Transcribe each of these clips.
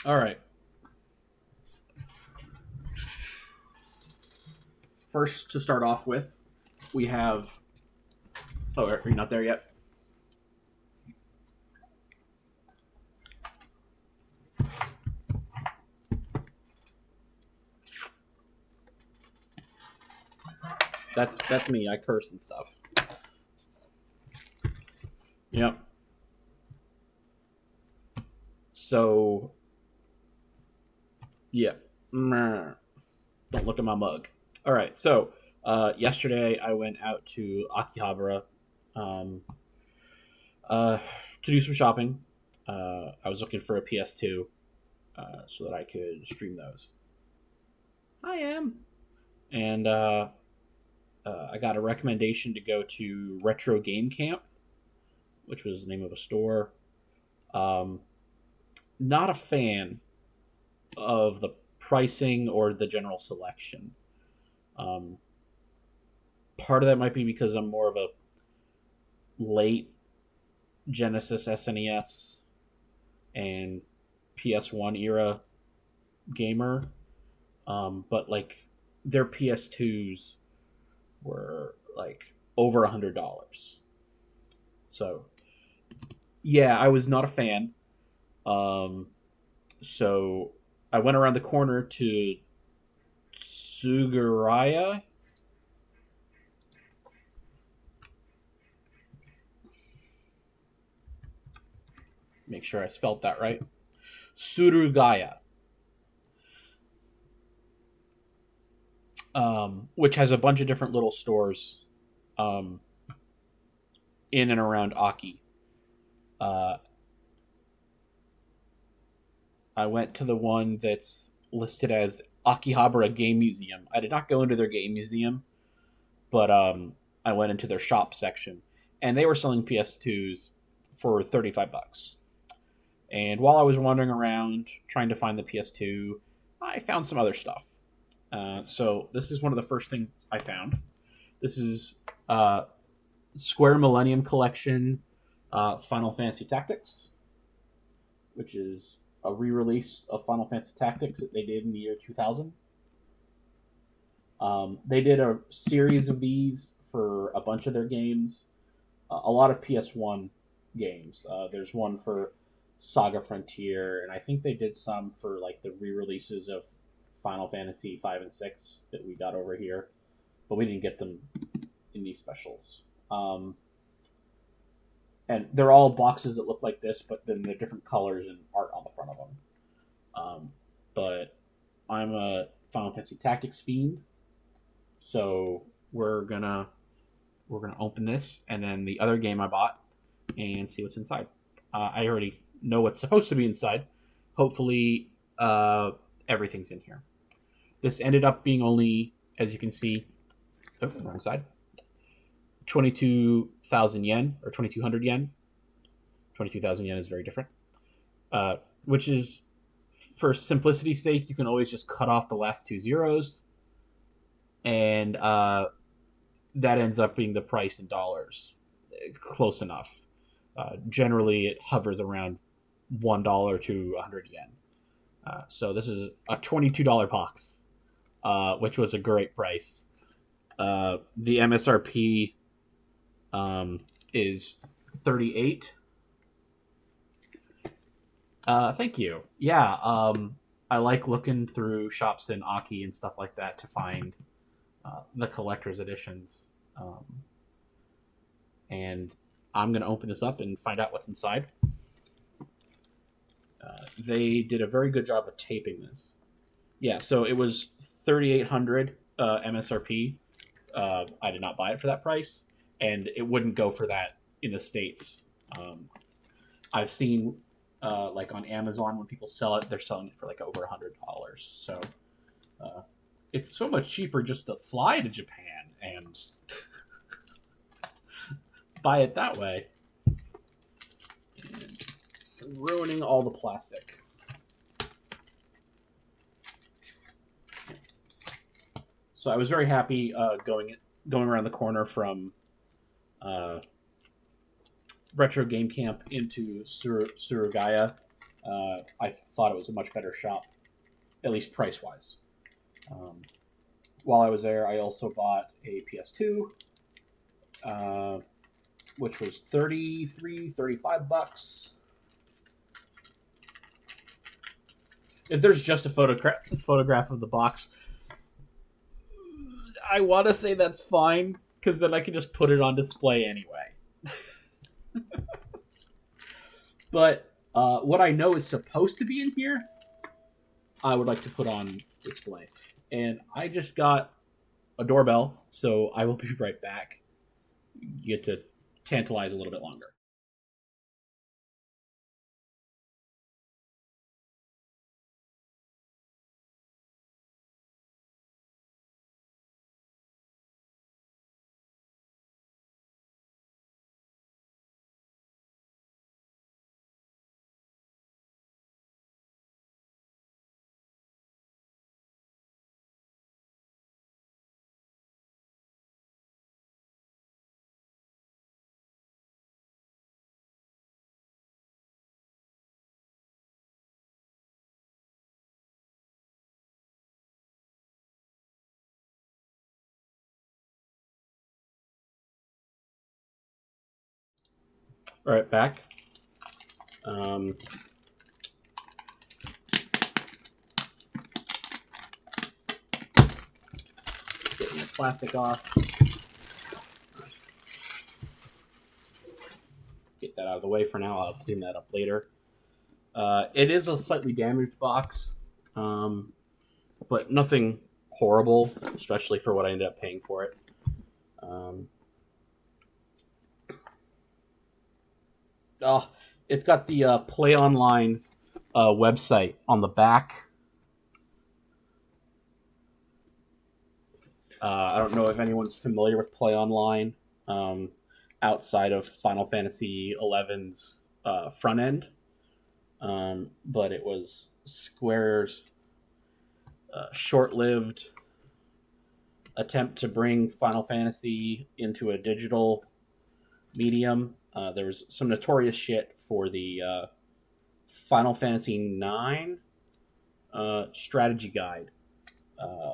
All right. First, to start off with, we have. Oh, are you not there yet? That's me. I curse and stuff. Yep. So yeah. Don't look at my mug. All right. So yesterday I went out to Akihabara um, uh, to do some shopping. I was looking for a PS2 so that I could stream those. I am. And I got a recommendation to go to Retro Game Camp, which was the name of a store. Um, Not a fan of the pricing or the general selection. Um, Part of that might be because I'm more of a late Genesis, SNES, and PS1 era gamer. But like their PS2s were like over $100. So yeah, I was not a fan. Um, so I went around the corner to Tsugaraya. Make sure I spelled that right. Surugaya, which has a bunch of different little stores um, in and around Aki. Uh, I went to the one that's listed as Akihabara Game Museum. I did not go into their game museum, but I went into their shop section, and they were selling PS2s for $35. And while I was wandering around trying to find the PS2, I found some other stuff. So this is one of the first things I found. This is uh, Square Millennium Collection Final Fantasy Tactics, which is a re-release of Final Fantasy Tactics that they did in the year 2000. They did a series of these for a bunch of their games, a lot of PS1 games. There's one for Saga Frontier, and I think they did some for like the re-releases of Final Fantasy 5 and 6 that we got over here, but we didn't get them in these specials. And they're all boxes that look like this, but then they're different colors and art on the front of them. But I'm a Final Fantasy Tactics fiend, so we're gonna open this, and then the other game I bought, and see what's inside. I already know what's supposed to be inside. Hopefully, everything's in here. This ended up being only, as you can see, wrong side, 22,000 yen or 2,200 yen. 22,000 yen is very different. Which is, for simplicity's sake, you can always just cut off the last two zeros, and that ends up being the price in dollars. Close enough. Generally, it hovers around $1 to 100 yen. So this is a $22 box, which was a great price. The MSRP is 38. Thank you. Yeah, I like looking through shops in Aki and stuff like that to find the collector's editions. And I'm going to open this up and find out what's inside. They did a very good job of taping this. Yeah, so it was 3,800 MSRP. I did not buy it for that price, and it wouldn't go for that in the States. I've seen like on Amazon when people sell it, they're selling it for like over $100. So it's so much cheaper just to fly to Japan and buy it that way. And ruining all the plastic. So I was very happy going around the corner from Retro Game Camp into Surugaya. I thought it was a much better shop, at least price wise. Um, while I was there, I also bought a PS2, uh, which was 33, $35. If there's just a photograph of the box, I want to say that's fine because then I can just put it on display anyway. But what I know is supposed to be in here, I would like to put on display. And I just got a doorbell, so I will be right back. You get to tantalize a little bit longer. All right, back. Um, Getting the plastic off. Get that out of the way for now. I'll clean that up later. It is a slightly damaged box, um, but nothing horrible, especially for what I ended up paying for it. Um, oh, it's got the Play Online website on the back. I don't know if anyone's familiar with Play Online um, outside of Final Fantasy XI's front end, but it was Square's short-lived attempt to bring Final Fantasy into a digital medium. There was some notorious shit for the Final Fantasy IX strategy guide, uh,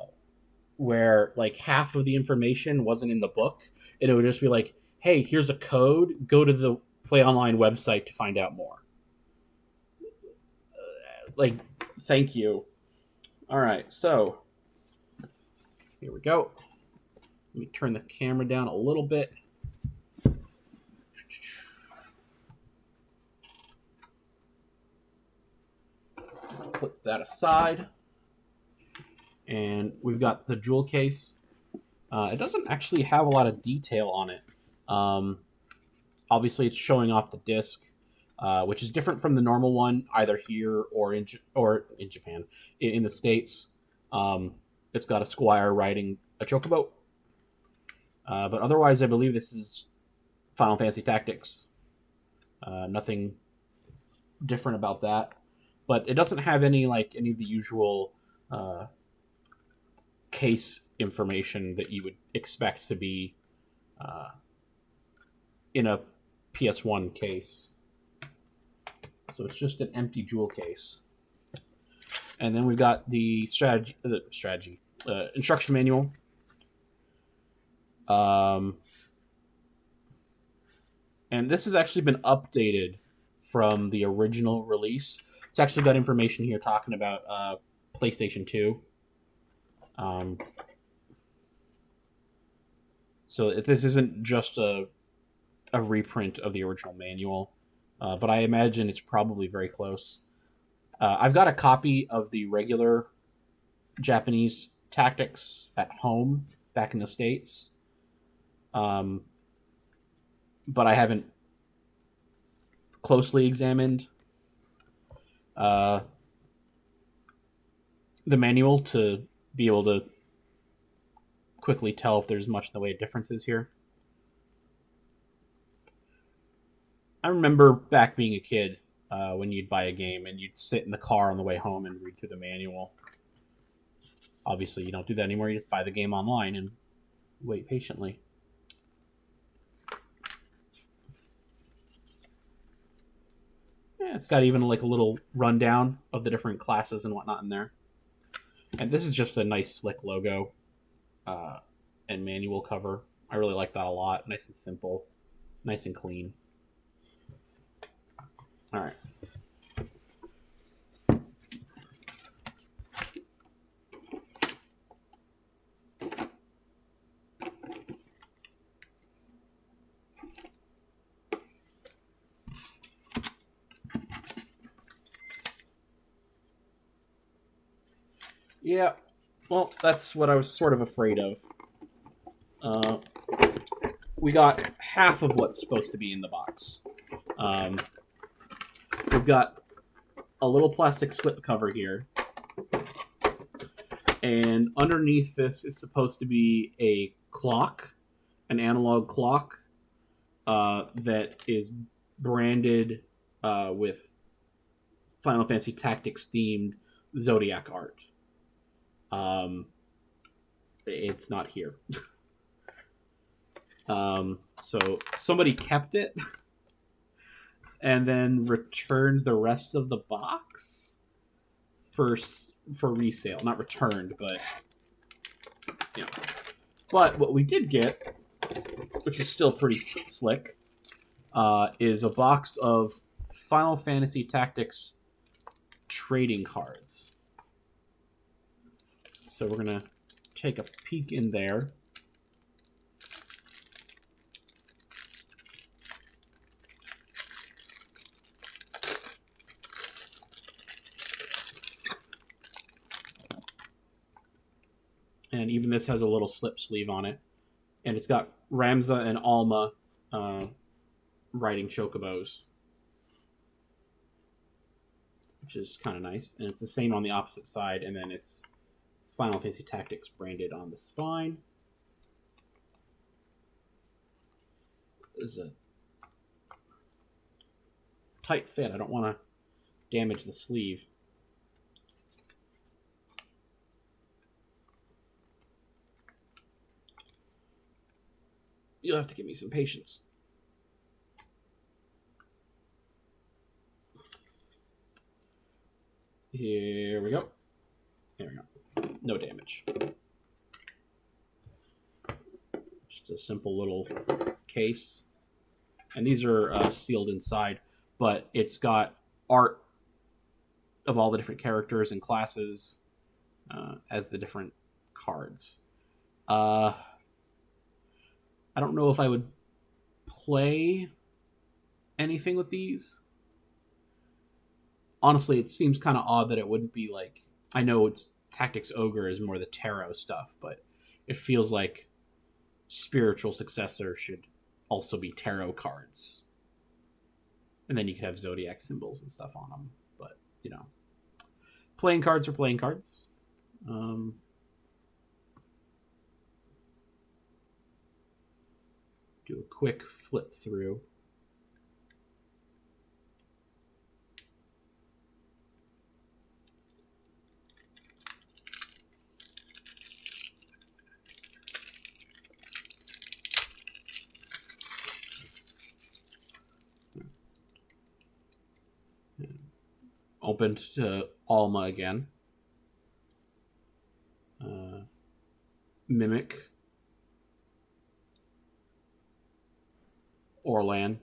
where like half of the information wasn't in the book, and it would just be like, "Hey, here's a code. Go to the Play Online website to find out more." Like, thank you. All right, so here we go. Let me turn the camera down a little bit. Put that aside. And we've got the jewel case. It doesn't actually have a lot of detail on it. Um, Obviously, it's showing off the disc, which is different from the normal one, either here or in Japan, in the states. It's got a squire riding a chocobo, but otherwise, I believe this is Final Fantasy Tactics. Nothing different about that, but it doesn't have any of the usual uh, case information that you would expect to be uh, in a PS1 case. So it's just an empty jewel case. And then we've got the strategy instruction manual. Um, and this has actually been updated from the original release. It's actually got information here talking about PlayStation 2. Um, so if this isn't just a reprint of the original manual, but I imagine it's probably very close. I've got a copy of the regular Japanese tactics at home back in the States, um, but I haven't closely examined uh, the manual to be able to quickly tell if there's much in the way of differences here. I remember back being a kid when you'd buy a game and you'd sit in the car on the way home and read through the manual. Obviously, you don't do that anymore. You just buy the game online and wait patiently. Yeah, it's got even like a little rundown of the different classes and whatnot in there. And this is just a nice slick logo uh, and manual cover. I really like that a lot. Nice and simple, nice and clean. All right. Yeah, well, that's what I was sort of afraid of. Uh, we got half of what's supposed to be in the box. Um, we've got a little plastic slip cover here, and underneath this is supposed to be a clock, an analog clock that is branded with Final Fantasy Tactics themed Zodiac art. Um, it's not here. So somebody kept it and then returned the rest of the box for resale. Not returned, but you know. But what we did get, which is still pretty slick, is a box of Final Fantasy Tactics trading cards. So we're gonna take a peek in there. And even this has a little slip sleeve on it. And it's got Ramza and Alma riding chocobos, which is kind of nice. And it's the same on the opposite side, and then it's Final Fantasy Tactics branded on the spine. This is a tight fit. I don't want to damage the sleeve. You'll have to give me some patience. Here we go. There we go. No damage. Just a simple little case. And these are sealed inside, but it's got art of all the different characters and classes as the different cards. I don't know if I would play anything with these. Honestly, it seems kind of odd that it wouldn't be like... I know it's Tactics Ogre is more the tarot stuff, but it feels like spiritual successor should also be tarot cards. And then you could have zodiac symbols and stuff on them. But, you know, playing cards are playing cards. Do a quick flip through. Opened to Alma again. Mimic. Orlan.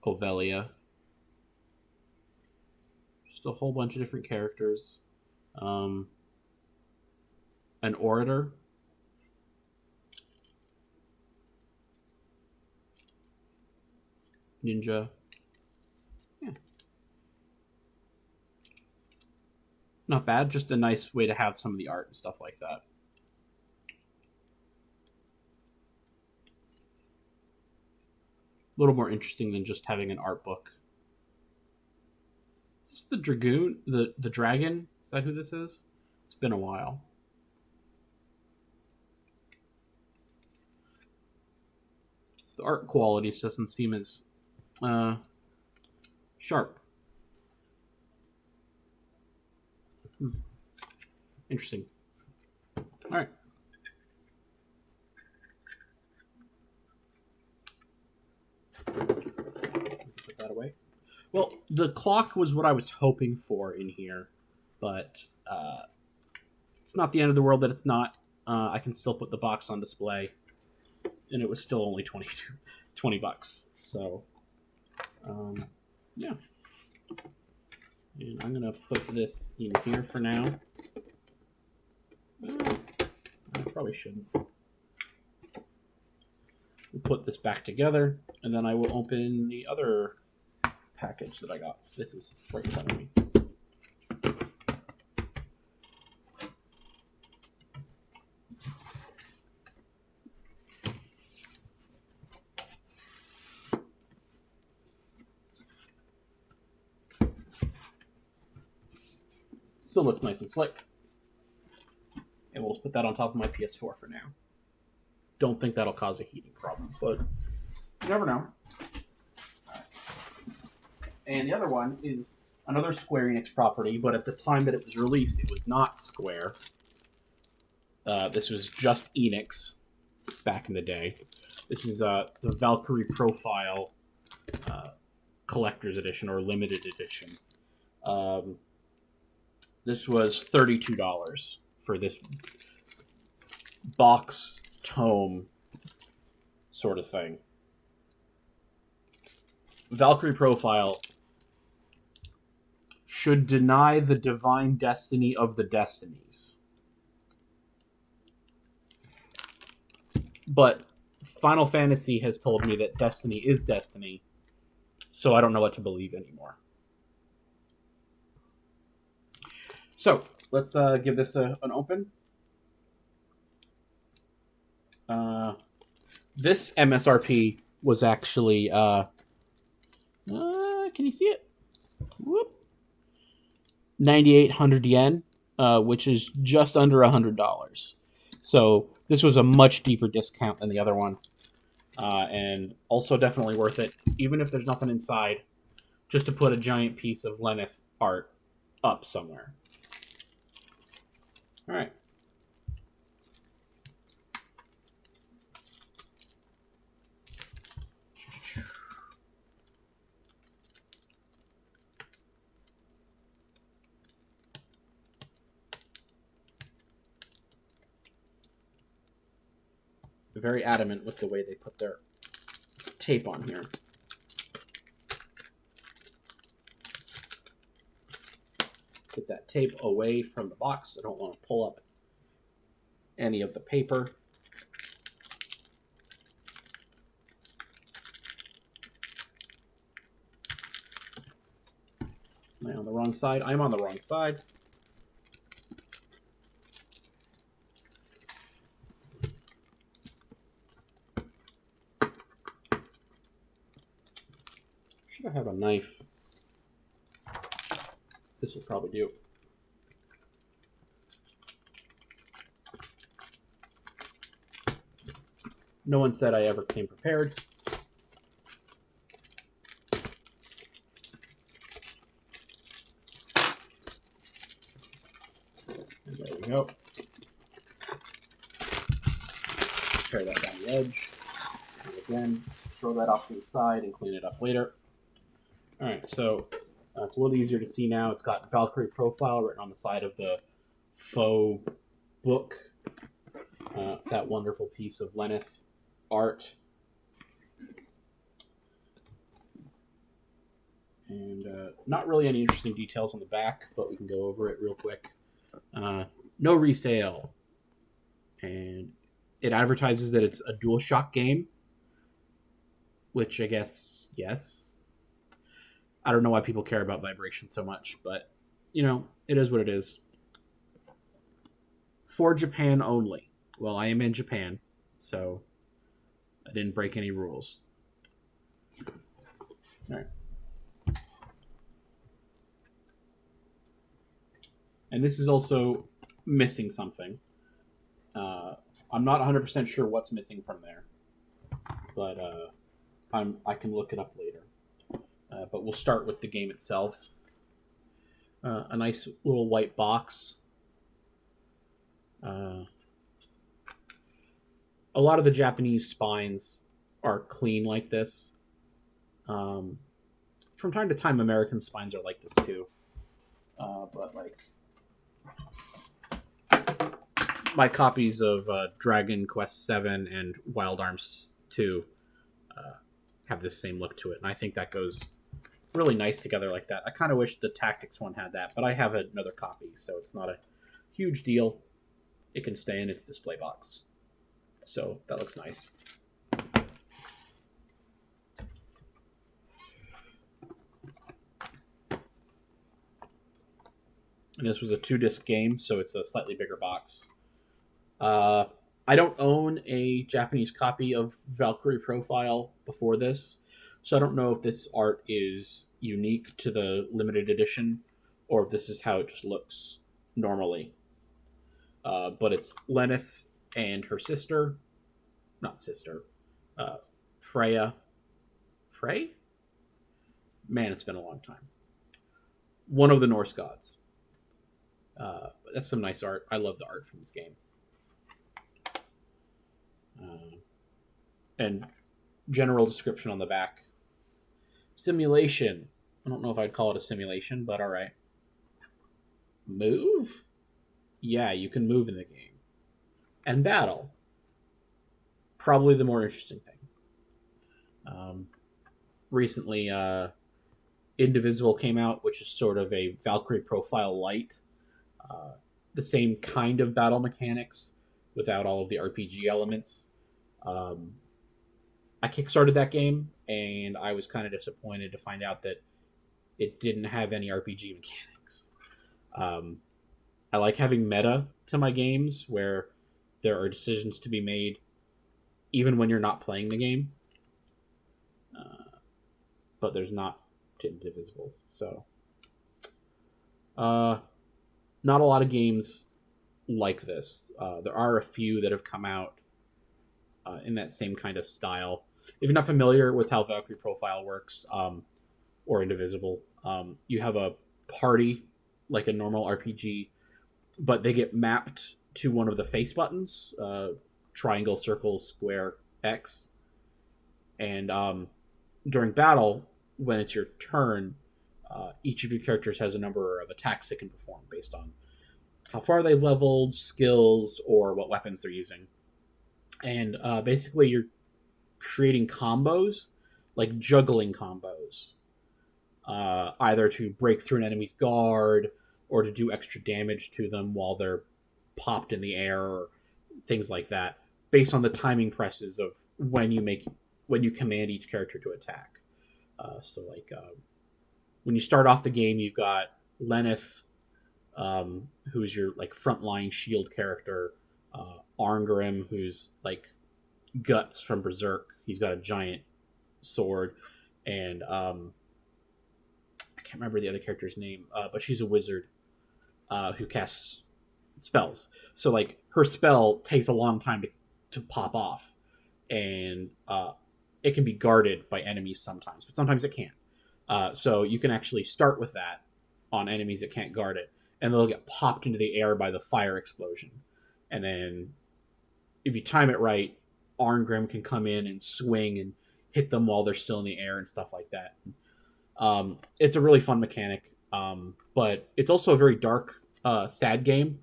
Ovelia. Just a whole bunch of different characters. An orator. Ninja. Yeah. Not bad, just a nice way to have some of the art and stuff like that. A little more interesting than just having an art book. Is this the Dragoon? The Dragon? Is that who this is? It's been a while. The art quality doesn't seem as sharp. Interesting. All right. Well, the clock was what I was hoping for in here, but it's not the end of the world that it's not. I can still put the box on display, and it was still only 20 bucks. So, yeah. And I'm going to put this in here for now. I probably shouldn't. We'll put this back together, and then I will open the other package that I got. This is right in front of me. Still looks nice and slick. And we'll just put that on top of my PS4 for now. Don't think that'll cause a heating problem, but you never know. And the other one is another Square Enix property, but at the time that it was released, it was not Square. This was just Enix back in the day. This is the Valkyrie Profile Collector's Edition or Limited Edition. This was $32 for this box tome sort of thing. Valkyrie Profile should deny the divine destiny of the destinies. But Final Fantasy has told me that destiny is destiny, so I don't know what to believe anymore. So, let's give this an open. This MSRP was actually, can you see it? Whoop. 9,800 yen, which is just under $100. So this was a much deeper discount than the other one, and also definitely worth it, even if there's nothing inside, just to put a giant piece of Lenneth art up somewhere. All right. Very adamant with the way they put their tape on here. Get that tape away from the box. I don't want to pull up any of the paper. Am I on the wrong side? I'm on the wrong side. Should I have a knife? This will probably do. No one said I ever came prepared. And there we go. Tear that down the edge. And again, throw that off to the side and clean it up later. All right, so it's a little easier to see now. It's got Valkyrie Profile written on the side of the faux book. That wonderful piece of Lenneth art. And not really any interesting details on the back, but we can go over it real quick. No resale. And it advertises that it's a DualShock game, which I guess, yes. I don't know why people care about vibration so much, but, you know, it is what it is. For Japan only. Well, I am in Japan, so I didn't break any rules. All right. And this is also missing something. I'm not 100% sure what's missing from there, but I can look it up later. But we'll start with the game itself. A nice little white box. A lot of the Japanese spines are clean like this. from time to time, American spines are like this too. But like my copies of Dragon Quest Seven and Wild Arms 2 uh, have this same look to it, and I think that goes really nice together like that. I kind of wish the Tactics one had that, but I have another copy, so it's not a huge deal. It can stay in its display box, so that looks nice. And this was a 2-disc game, so it's a slightly bigger box. Uh, I don't own a Japanese copy of Valkyrie Profile before this, so I don't know if this art is unique to the limited edition or if this is how it just looks normally. But it's Lenneth and her sister, not sister, uh, Freya. Frey? Man, it's been a long time. One of the Norse gods. But that's some nice art. I love the art from this game. And general description on the back. Simulation. I don't know if I'd call it a simulation, but alright. Move? Yeah, you can move in the game. And battle. Probably the more interesting thing. Recently, Indivisible came out, which is sort of a Valkyrie Profile light. The same kind of battle mechanics without all of the RPG elements. I kickstarted that game, and I was kind of disappointed to find out that it didn't have any RPG mechanics. I like having meta to my games where there are decisions to be made even when you're not playing the game. But there's not to Indivisible. So, not a lot of games like this. There are a few that have come out in that same kind of style. If you're not familiar with how Valkyrie Profile works, or Indivisible, you have a party like a normal RPG, but they get mapped to one of the face buttons: triangle, circle, square, X. And during battle, when it's your turn, each of your characters has a number of attacks it can perform based on how far they've leveled, skills, or what weapons they're using. And basically, you're creating combos, like juggling combos, either to break through an enemy's guard or to do extra damage to them while they're popped in the air, or things like that, based on the timing presses of when you command each character to attack. When you start off the game, you've got Lenneth, who's your like frontline shield character. Arngrim, who's like Guts from Berserk. He's got a giant sword, and I can't remember the other character's name, but she's a wizard who casts spells. So like her spell takes a long time to pop off, and it can be guarded by enemies sometimes, but sometimes it can't. So you can actually start with that on enemies that can't guard it, and they'll get popped into the air by the fire explosion. And then, if you time it right, Arngrim can come in and swing and hit them while they're still in the air and stuff like that. It's a really fun mechanic, but it's also a very dark, sad game.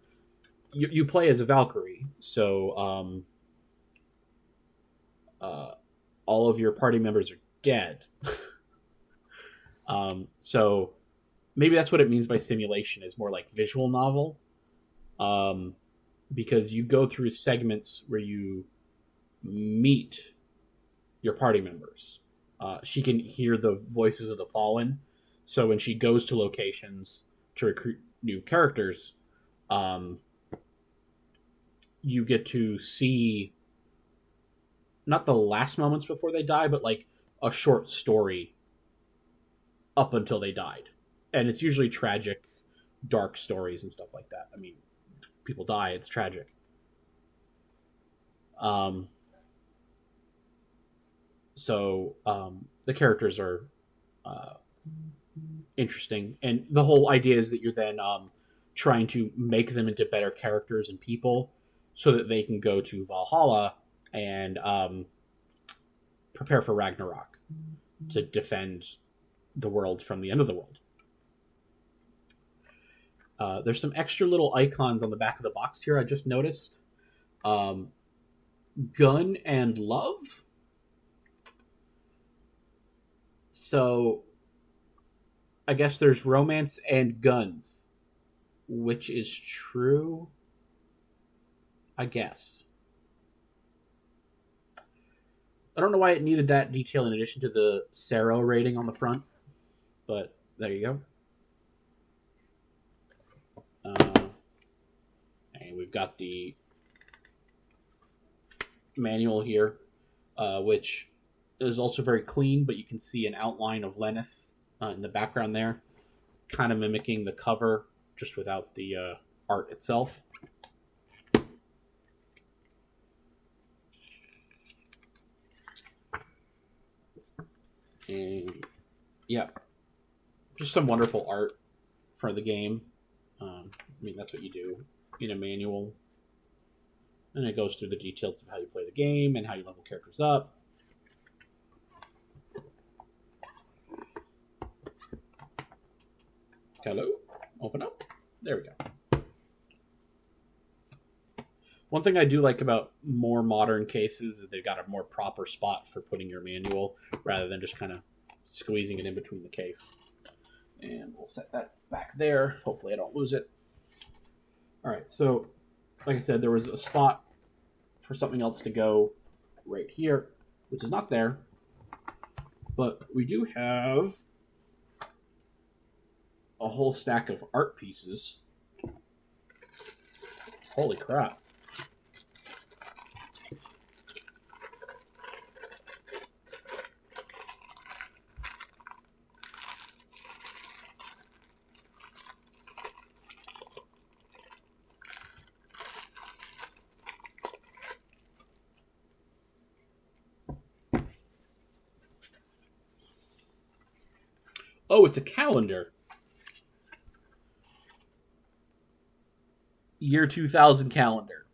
You play as a Valkyrie, so all of your party members are dead. So maybe that's what it means by simulation, is more like visual novel, because you go through segments where you meet your party members. She can hear the voices of the fallen, so when she goes to locations to recruit new characters, you get to see not the last moments before they die, but like a short story up until they died. And it's usually tragic, dark stories and stuff like that. I mean, people die, it's tragic. Um, the characters are uh, interesting, and the whole idea is that you're then trying to make them into better characters and people, so that they can go to Valhalla and prepare for Ragnarok to defend the world from the end of the world. There's some extra little icons on the back of the box here I just noticed. Gun and love. So I guess there's romance and guns. Which is true? I guess. I don't know why it needed that detail in addition to the Sero rating on the front, but there you go. And we've got the manual here, which is also very clean, but you can see an outline of Lenneth in the background there, kind of mimicking the cover, just without the art itself. And yeah, just some wonderful art for the game. I mean, that's what you do in a manual. And it goes through the details of how you play the game and how you level characters up. Hello? Open up. There we go. One thing I do like about more modern cases is they've got a more proper spot for putting your manual rather than just kind of squeezing it in between the case. And we'll set that back there. Hopefully I don't lose it. All right, so like I said, there was a spot for something else to go right here, which is not there. But we do have a whole stack of art pieces. Holy crap. Oh, it's a calendar. Year 2000 calendar.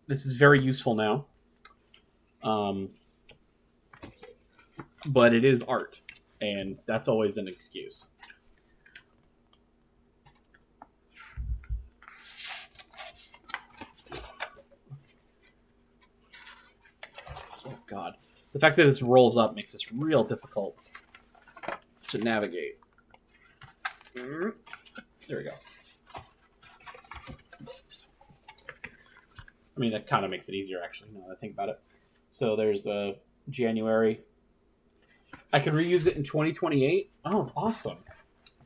This is very useful now. But it is art, and that's always an excuse. Oh, God. The fact that it rolls up makes this real difficult to navigate. There we go. I mean, that kind of makes it easier, actually, now that I think about it. So there's January. I can reuse it in 2028? Oh, awesome.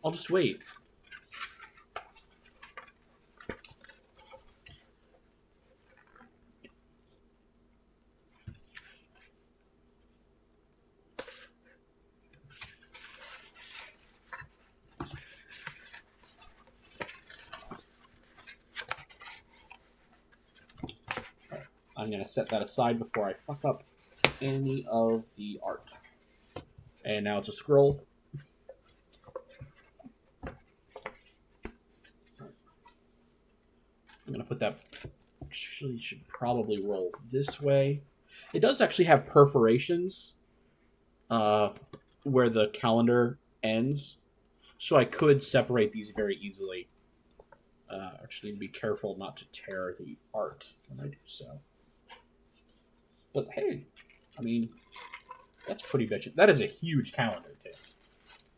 I'll just wait. I'm going to set that aside before I fuck up any of the art. And now it's a scroll. I'm going to put that, actually should probably roll this way. It does actually have perforations where the calendar ends, so I could separate these very easily. Actually, be careful not to tear the art when I do so. But hey, I mean, that's pretty bitchin'. That is a huge calendar, too.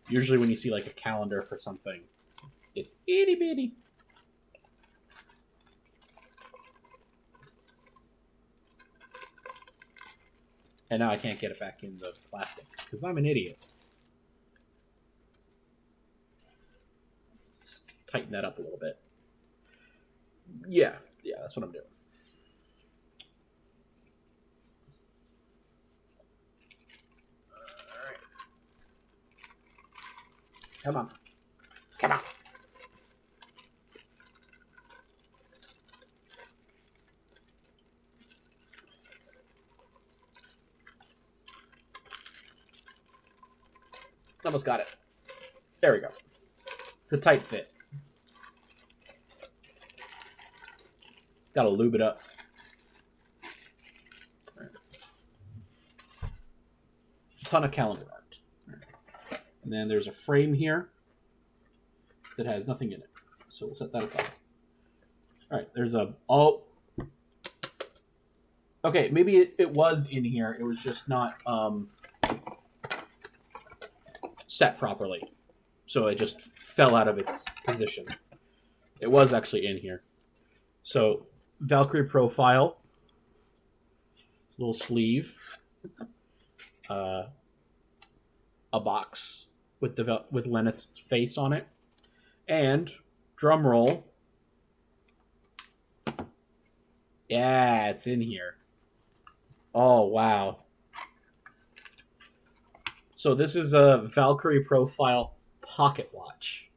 Usually when you see like a calendar for something, it's itty bitty. And now I can't get it back in the plastic because I'm an idiot. Let's tighten that up a little bit. Yeah, that's what I'm doing. All right. Come on. Come on. Almost got it. There we go. It's a tight fit. Gotta lube it up. Right. Ton of calendar art. Right. And then there's a frame here that has nothing in it. So we'll set that aside. All right, there's a... Oh. Okay, maybe it was in here. It was just not set properly. So it just fell out of its position. It was actually in here. So, Valkyrie profile. Little sleeve. A box with Lenneth's face on it. And, drum roll. Yeah, it's in here. Oh, wow. So this is a Valkyrie profile pocket watch.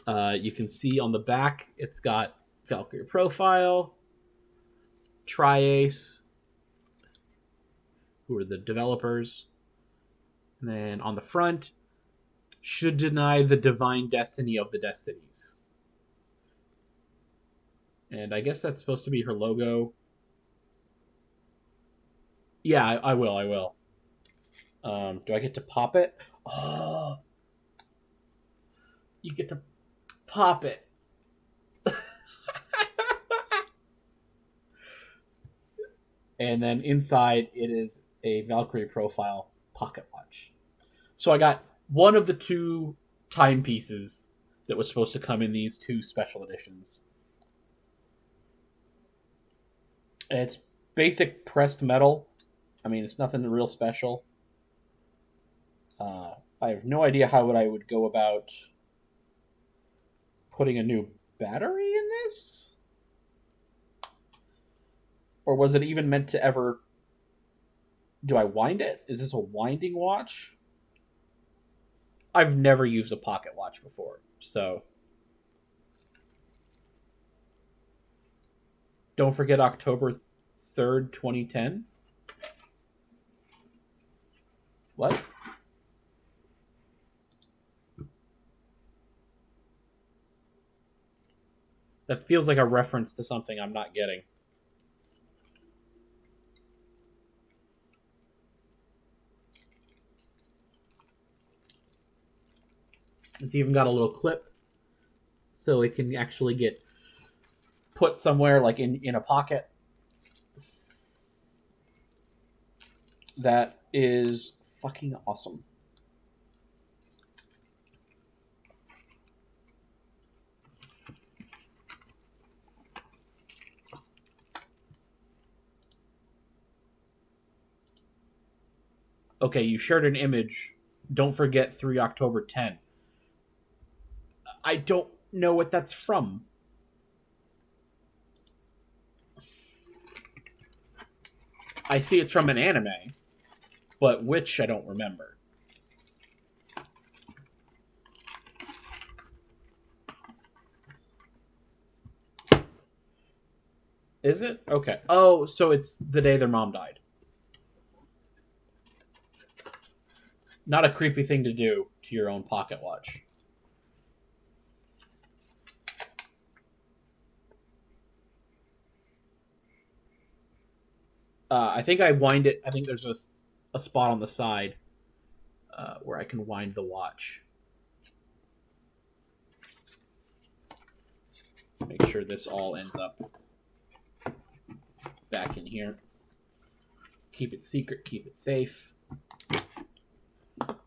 You can see on the back, it's got Valkyrie profile, Tri-Ace, who are the developers. And then on the front, should deny the divine destiny of the destinies. And I guess that's supposed to be her logo. Yeah, I will. Do I get to pop it? Oh, you get to pop it. And then inside, it is a Valkyrie profile pocket watch. So I got one of the two timepieces that was supposed to come in these two special editions. And it's basic pressed metal. I mean, it's nothing real special. I have no idea how I would go about putting a new battery in this? Or was it even meant to ever... Do I wind it? Is this a winding watch? I've never used a pocket watch before, so... Don't forget October 3rd, 2010. What? That feels like a reference to something I'm not getting. It's even got a little clip so it can actually get put somewhere, like in a pocket. That is fucking awesome. Okay, you shared an image. Don't forget 3 October 10. I don't know what that's from. I see it's from an anime, but which I don't remember. Is it? Okay. Oh, so it's the day their mom died. Not a creepy thing to do to your own pocket watch. I think I wind it. I think there's a spot on the side where I can wind the watch. Make sure this all ends up back in here. Keep it secret, keep it safe. All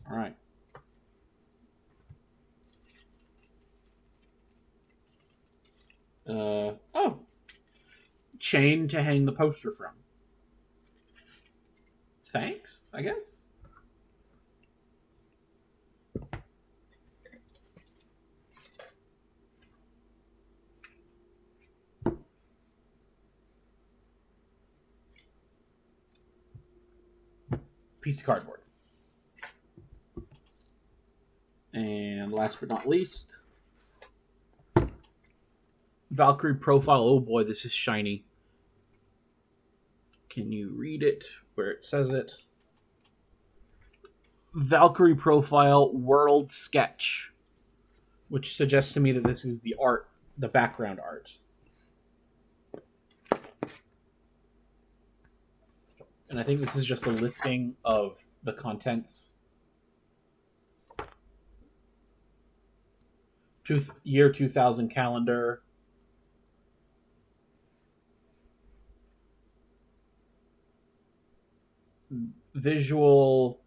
right. Oh. Chain to hang the poster from. Thanks, I guess. Piece of cardboard. And last but not least, Valkyrie profile. Oh boy, this is shiny. Can you read it where it says it? Valkyrie profile world sketch, which suggests to me that this is the art, the background art. And I think this is just a listing of the contents. Year 2000 calendar. Visual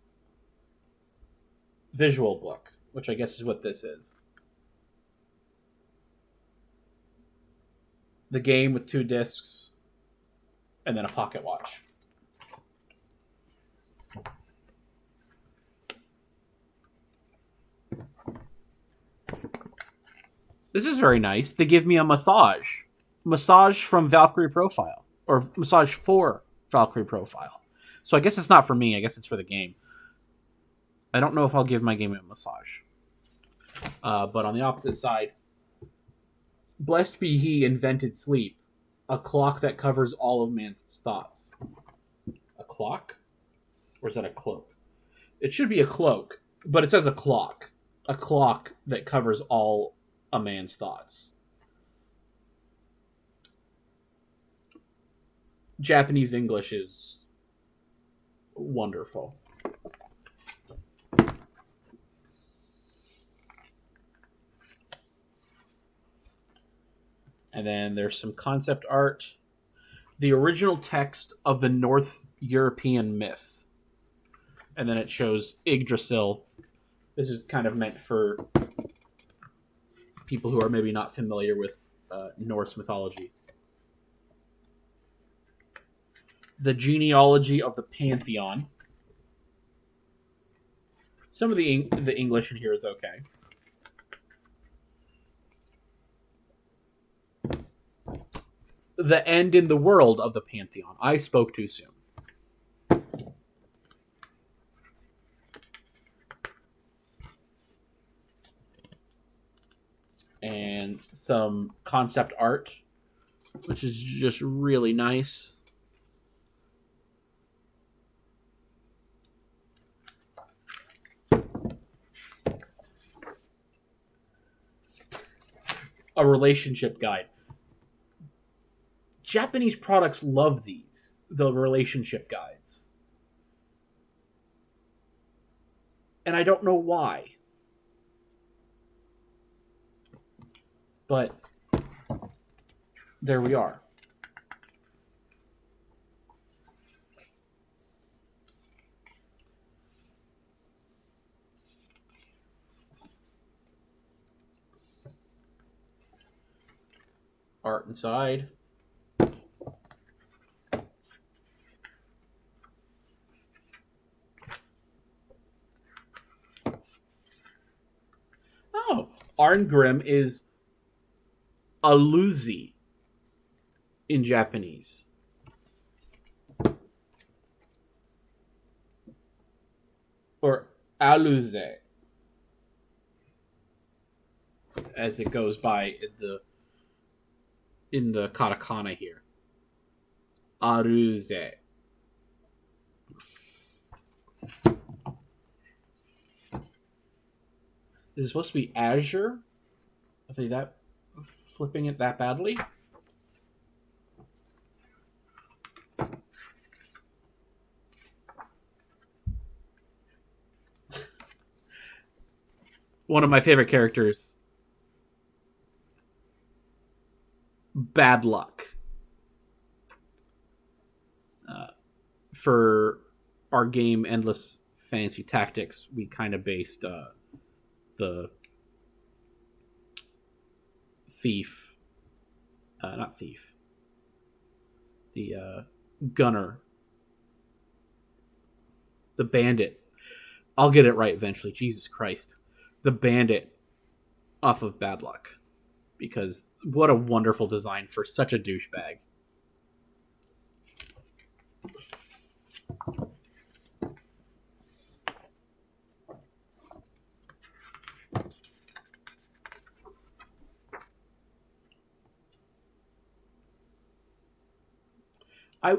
book, which I guess is what this is. The game with 2 discs, and then a pocket watch. This is very nice. They give me a massage. Massage from Valkyrie Profile. Or massage for Valkyrie Profile. So I guess it's not for me. I guess it's for the game. I don't know if I'll give my game a massage. But on the opposite side, blessed be he invented sleep, a clock that covers all of man's thoughts. A clock? Or is that a cloak? It should be a cloak, but it says a clock. A clock that covers all a man's thoughts. Japanese English is wonderful. And then there's some concept art. The original text of the North European myth. And then it shows Yggdrasil. This is kind of meant for people who are maybe not familiar with Norse mythology. The genealogy of the pantheon. Some of the English in here is okay. The end in the world of the pantheon. I spoke too soon. And some concept art, which is just really nice. A relationship guide. Japanese products love these, the relationship guides. And I don't know why. But there we are. Art inside. Oh, Arngrim is Aluzi in Japanese. Or Aluze, as it goes by in the katakana here. Aruze. Is it supposed to be Azure? Are they that flipping it that badly? One of my favorite characters. Bad luck. For our game Endless Fantasy Tactics, we kind of based the thief, not thief, the gunner, the bandit. I'll get it right eventually. Jesus Christ. The bandit off of Bad Luck. Because what a wonderful design for such a douchebag.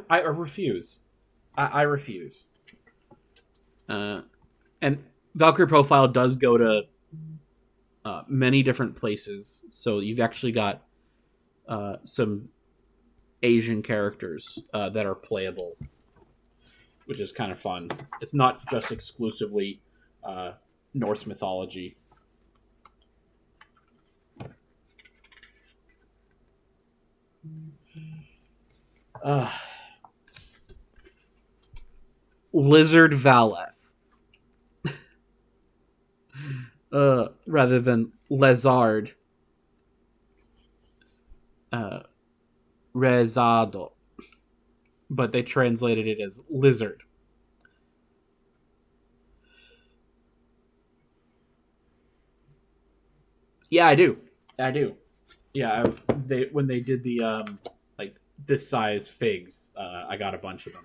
I refuse. I refuse. And Valkyrie Profile does go to many different places. So you've actually got some Asian characters that are playable. which is kind of fun. It's not just exclusively uh, Norse mythology. Uh, Lizard Valeth, rather than Lezard, uh, Rezado, but they translated it as lizard. Yeah, I do. I do. Yeah, they when they did the like this size figs, I got a bunch of them.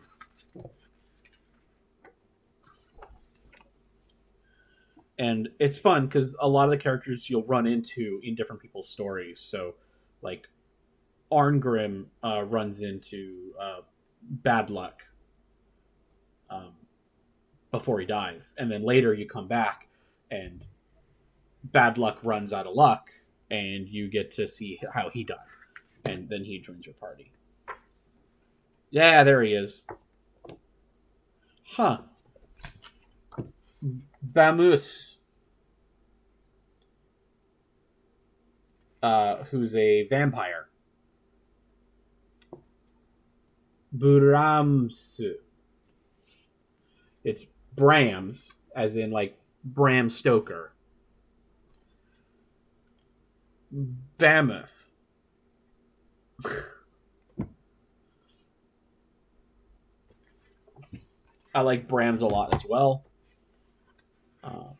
And it's fun because a lot of the characters you'll run into in different people's stories. So, like Arngrim runs into bad luck um, before he dies, and then later you come back and bad luck runs out of luck, and you get to see how he died, and then he joins your party. Yeah, there he is. Huh. Bamus, who's a vampire. Buramsu. It's Brams, as in like Bram Stoker. Bamuth. I like Brams a lot as well. Um,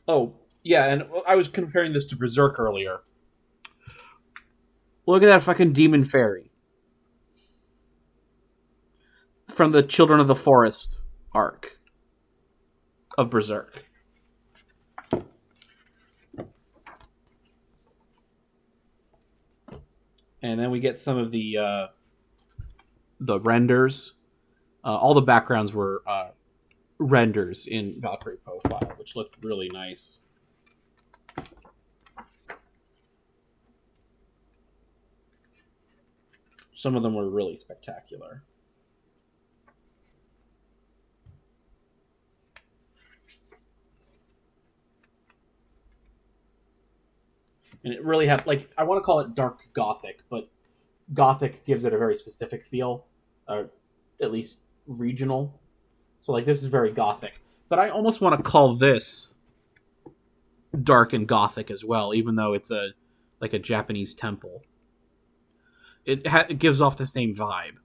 oh, yeah, and I was comparing this to Berserk earlier. Look at that fucking demon fairy from the Children of the Forest arc of Berserk. And then we get some of the renders. All the backgrounds were renders in Valkyrie profile, which looked really nice. Some of them were really spectacular. And it really had, like, I want to call it dark gothic, but gothic gives it a very specific feel, or at least regional. So, like, this is very gothic. But I almost want to call this dark and gothic as well, even though it's a Japanese temple. It gives off the same vibe.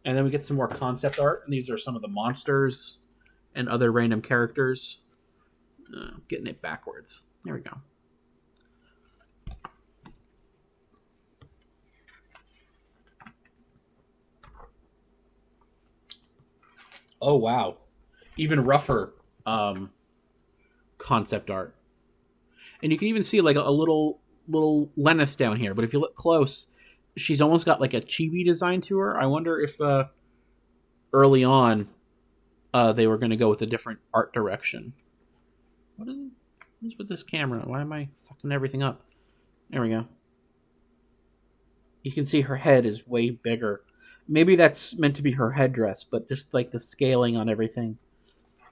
And then we get some more concept art, and these are some of the monsters and other random characters. Getting it backwards. There we go. Oh wow, even rougher concept art, and you can even see like a little Lenneth down here. But if you look close, she's almost got like a chibi design to her. I wonder if early on they were going to go with a different art direction. What is with this camera? Why am I fucking everything up? There we go. You can see her head is way bigger. Maybe that's meant to be her headdress, but just like the scaling on everything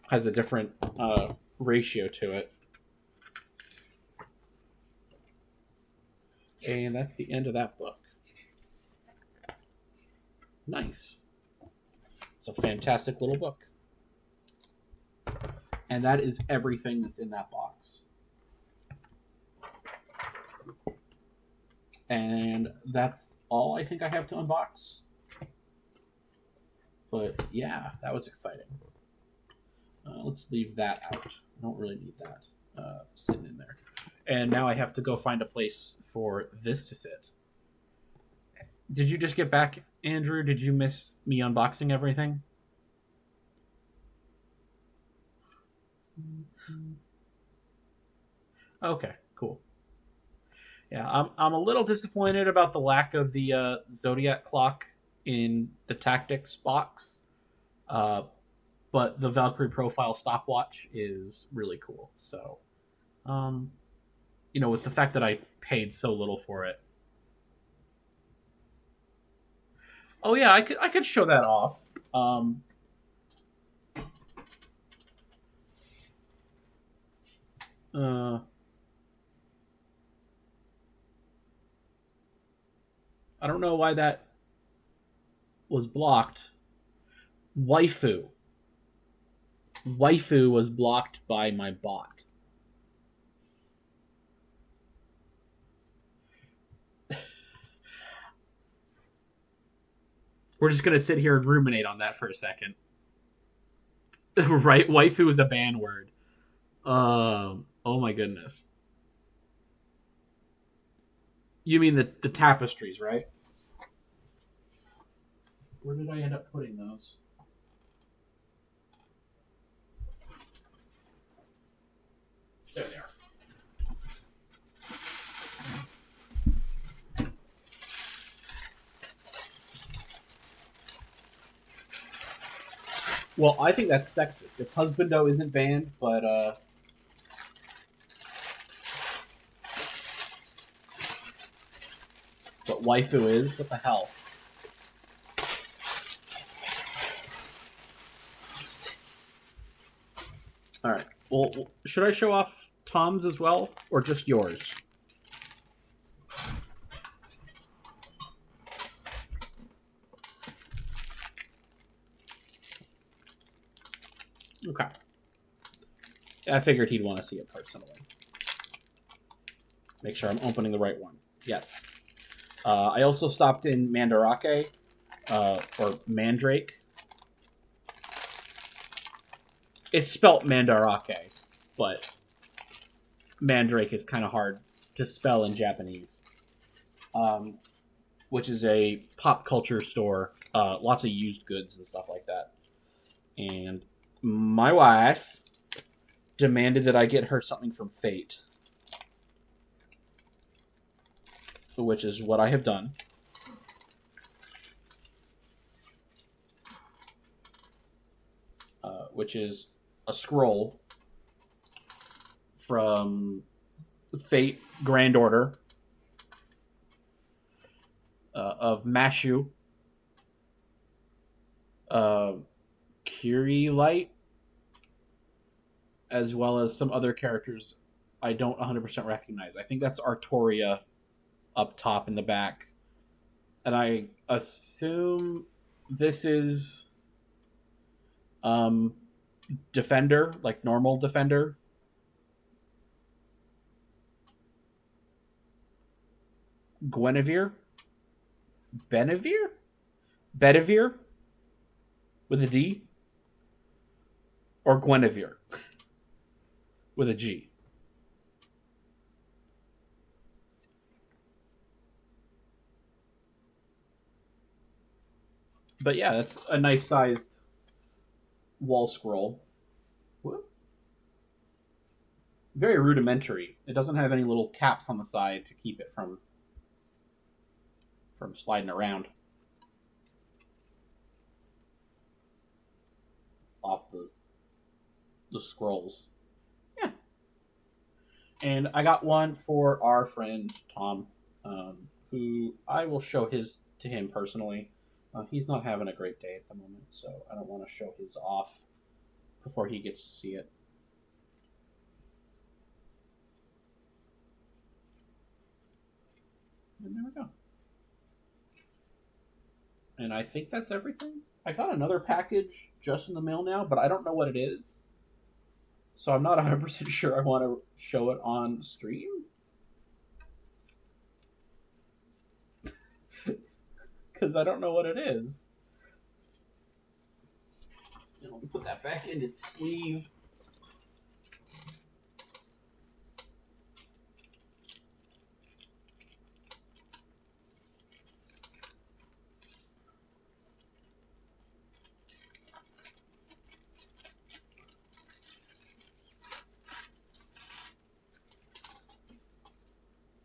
has a different ratio to it. And that's the end of that book. Nice. It's a fantastic little book. And that is everything that's in that box. And that's all I think I have to unbox. But yeah, that was exciting. Let's leave that out. I don't really need that sitting in there. And now I have to go find a place for this to sit. Did you just get back, Andrew? Did you miss me unboxing everything? Okay, cool. Yeah, I'm a little disappointed about the lack of the Zodiac clock in the tactics box, uh, but the Valkyrie profile stopwatch is really cool. So Um, you know, with the fact that I paid so little for it. Oh yeah, I could show that off. Um, uh, I don't know why that was blocked. Waifu. Waifu was blocked by my bot. We're just gonna sit here and ruminate on that for a second. Right? Waifu is a ban word. Oh my goodness. You mean the tapestries, right? Where did I end up putting those? There they are. Well, I think that's sexist. If husbando isn't banned, but waifu is, what the hell? All right. Well, should I show off Tom's as well, or just yours? Okay. I figured he'd want to see it personally. Make sure I'm opening the right one. Yes. I also stopped in Mandarake, or Mandrake. It's spelt Mandarake, but Mandrake is kind of hard to spell in Japanese. Which is a pop culture store, lots of used goods and stuff like that. And my wife demanded that I get her something from Fate, which is what I have done. Which is a scroll from Fate Grand Order of Mashu, Kiri Light, as well as some other characters I don't 100% recognize. I think that's Artoria up top in the back. And I assume this is Defender, like normal Defender. Guinevere? Benevere? Bedivere? With a D? Or Guinevere? With a G? But yeah, that's a nice sized wall scroll. Whoop. Very rudimentary. It doesn't have any little caps on the side to keep it from sliding around off the scrolls. Yeah. And I got one for our friend Tom, who I will show his to him personally. He's not having a great day at the moment, so I don't want to show his off before he gets to see it. And there we go. And I think that's everything. I got another package just in the mail now, but I don't know what it is. So I'm not 100% sure I want to show it on stream. Because I don't know what it is. And let me put that back in its sleeve.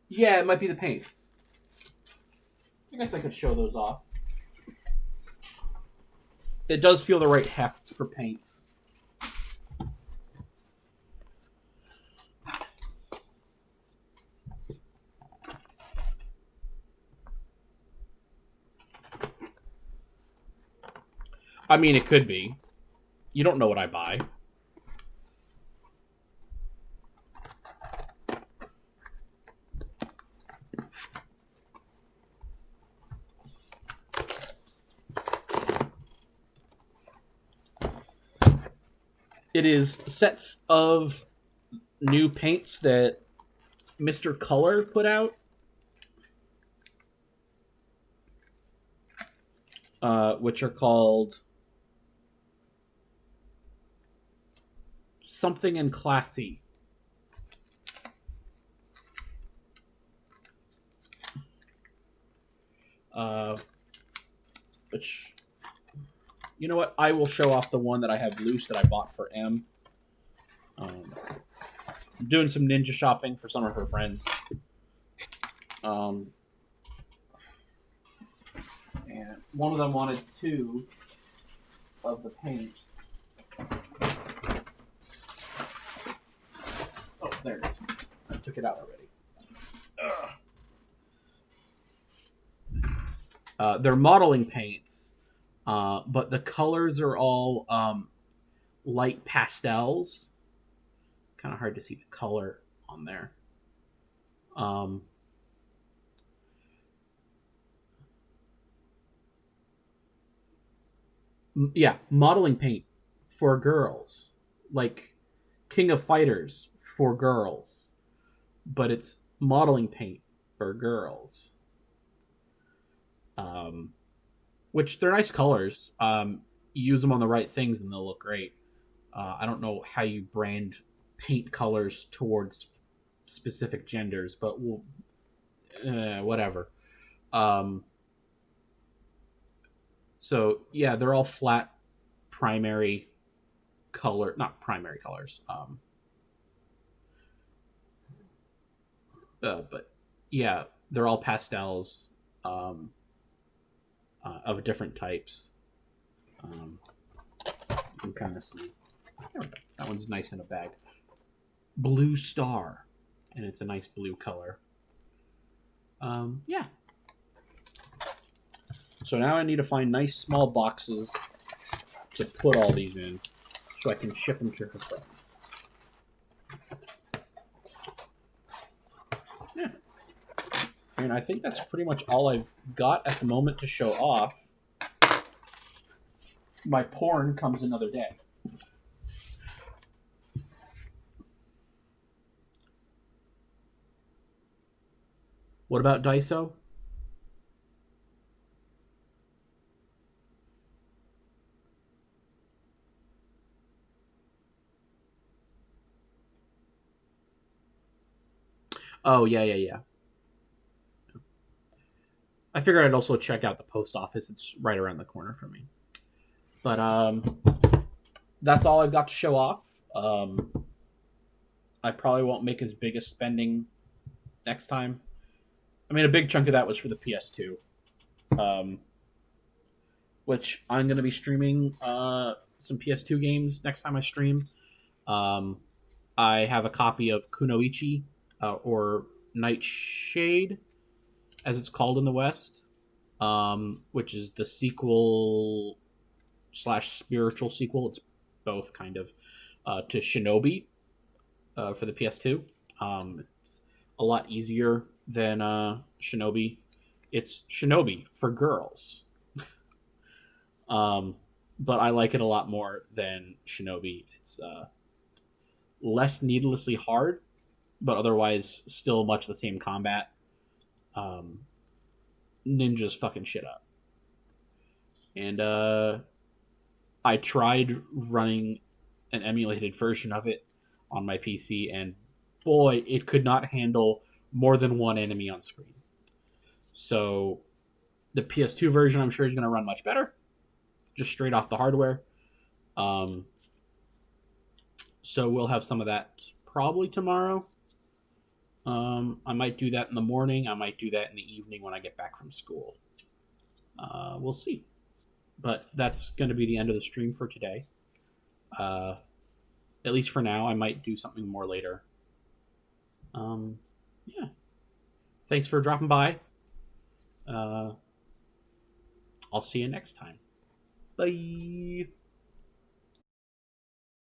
Yeah, it might be the paints. I guess I could show those off. It does feel the right heft for paints. I mean, it could be. You don't know what I buy. It is sets of new paints that Mr. Color put out, which are called something and classy. Which, you know what? I will show off the one that I have loose that I bought for M. I'm doing some ninja shopping for some of her friends. Um, and one of them wanted two of the paint. Oh, there it is. I took it out already. They're modeling paints, but the colors are all light pastels. Kind of hard to see the color on there. Yeah, modeling paint for girls, like King of Fighters for girls, but it's modeling paint for girls. Um, which they're nice colors. You use them on the right things and they'll look great. I don't know how you brand paint colors towards specific genders, but whatever. Um, so yeah, they're all flat primary color, not primary colors. But yeah, they're all pastels um, of different types. You can kind of see. That one's nice in a bag. Blue Star, and it's a nice blue color. Yeah. So now I need to find nice small boxes to put all these in so I can ship them to her friends. Yeah. And I think that's pretty much all I've got at the moment to show off. My porn comes another day. What about Daiso? Oh, yeah, yeah, yeah. I figured I'd also check out the post office. It's right around the corner from me. But that's all I've got to show off. I probably won't make as big a spending next time. I mean, a big chunk of that was for the PS2, which I'm going to be streaming some PS2 games next time I stream. Um, I have a copy of Kunoichi, or Nightshade, as it's called in the West, which is the sequel slash spiritual sequel. It's both kind of to Shinobi for the PS2. It's a lot easier than Shinobi. It's Shinobi for girls, um, but I like it a lot more than Shinobi. It's less needlessly hard, but otherwise still much the same combat. Um, ninjas fucking shit up. And I tried running an emulated version of it on my PC, and boy, it could not handle more than one enemy on screen. So the PS2 version, I'm sure, is going to run much better, just straight off the hardware. Um, so we'll have some of that probably tomorrow. I might do that in the morning. I might do that in the evening when I get back from school. We'll see. But that's going to be the end of the stream for today. At least for now. I might do something more later. Yeah. Thanks for dropping by. I'll see you next time. Bye.